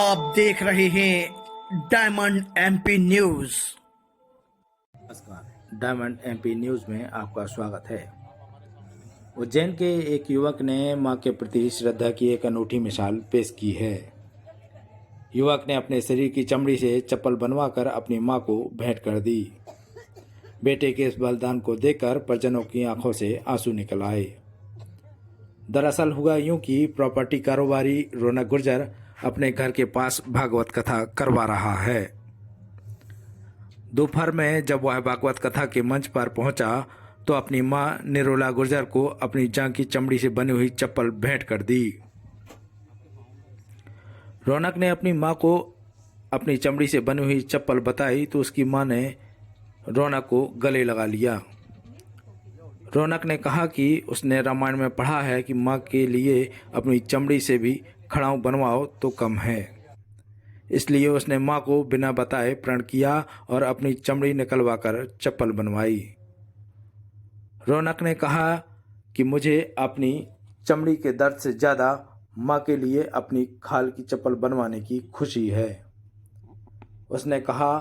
आप देख रहे हैं डायमंड एमपी न्यूज। नमस्कार, डायमंड एमपी न्यूज में आपका स्वागत है। उज्जैन के एक युवक ने मां के प्रति श्रद्धा की एक अनूठी मिसाल पेश की है। युवक ने अपने शरीर की चमड़ी से चप्पल बनवाकर अपनी मां को भेंट कर दी। बेटे के इस बलिदान को देखकर परिजनों की आंखों से आंसू निकल आए। दरअसल हुआ यूं कि प्रॉपर्टी कारोबारी रौनक गुर्जर अपने घर के पास भागवत कथा करवा रहा है। दोपहर में जब वह भागवत कथा के मंच पर पहुंचा तो अपनी मां निरोला गुर्जर को अपनी जांघ की चमड़ी से बनी हुई चप्पल भेंट कर दी। रौनक ने अपनी मां को अपनी चमड़ी से बनी हुई चप्पल बताई तो उसकी मां ने रौनक को गले लगा लिया। रौनक ने कहा कि उसने रामायण में पढ़ा है कि मां के लिए अपनी चमड़ी से भी खड़ाऊं बनवाओ तो कम है, इसलिए उसने मां को बिना बताए प्रण किया और अपनी चमड़ी निकलवाकर चप्पल बनवाई। रौनक ने कहा कि मुझे अपनी चमड़ी के दर्द से ज़्यादा मां के लिए अपनी खाल की चप्पल बनवाने की खुशी है। उसने कहा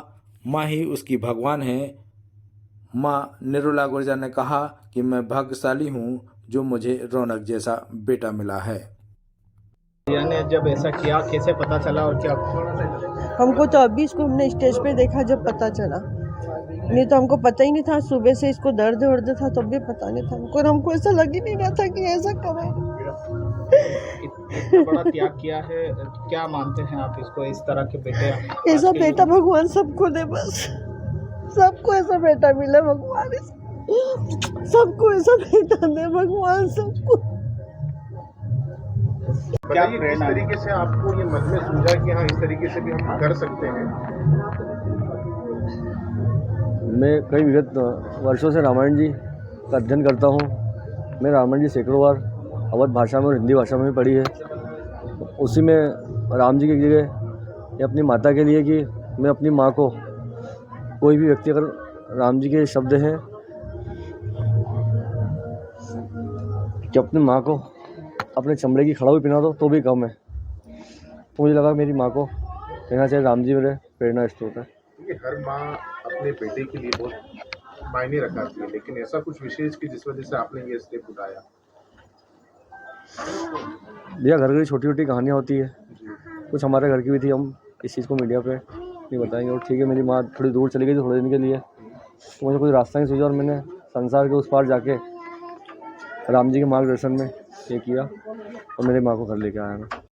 मां ही उसकी भगवान है। मां निरोला गुर्जर ने कहा कि मैं भाग्यशाली हूं जो मुझे रौनक जैसा बेटा मिला है। ने जब ऐसा किया कैसे पता चला और क्या? हमको तो अभी इसको हमने स्टेज पे देखा जब पता चला, नहीं तो हमको पता ही नहीं था। सुबह से इसको दर्द वर्द था तब भी पता नहीं था हमको, और हमको ऐसा लग ही नहीं रहा था कि ऐसा करे। इतना बड़ा त्याग किया है, क्या मानते हैं आप इसको? इस तरह के बेटे ऐसा बेटा भगवान सबको दे, बस सबको ऐसा बेटा मिले भगवान, सबको ऐसा बेटा दे भगवान सबको। क्या किस तरीके से आपको ये मन में सूझा कि हाँ इस तरीके से भी हम कर सकते हैं? मैं कई विगत वर्षों से रामायण जी का अध्ययन करता हूँ। मैं रामायण जी सैकड़ों बार अवध भाषा में और हिंदी भाषा में भी पढ़ी है। उसी में राम जी की जगह या अपनी माता के लिए कि मैं अपनी माँ को, कोई भी व्यक्ति अगर राम जी के शब्द हैं कि अपनी माँ को अपने चमड़े की खड़ाऊ पहना दो तो भी कम है, तो मुझे लगा मेरी माँ को कहना चाहिए। राम जी मेरे प्रेरणा स्रोत है। ये हर माँ अपने बेटे के लिए बहुत मायने रखाती है, लेकिन ऐसा कुछ विशेष कि जिस वजह से आपने ये स्टेप उठाया? भैया घर घर छोटी छोटी कहानियाँ होती है, कुछ हमारे घर की भी थी। हम इस चीज़ को मीडिया पे नहीं बताएंगे। और ठीक है, मेरी माँ थोड़ी दूर चली गई थी थोड़े दिन के लिए, तो मुझे कोई रास्ता नहीं सूझा और मैंने संसार के उस पार जाके राम जी के मार्गदर्शन में ये किया और मेरी माँ को घर लेके आया मैं।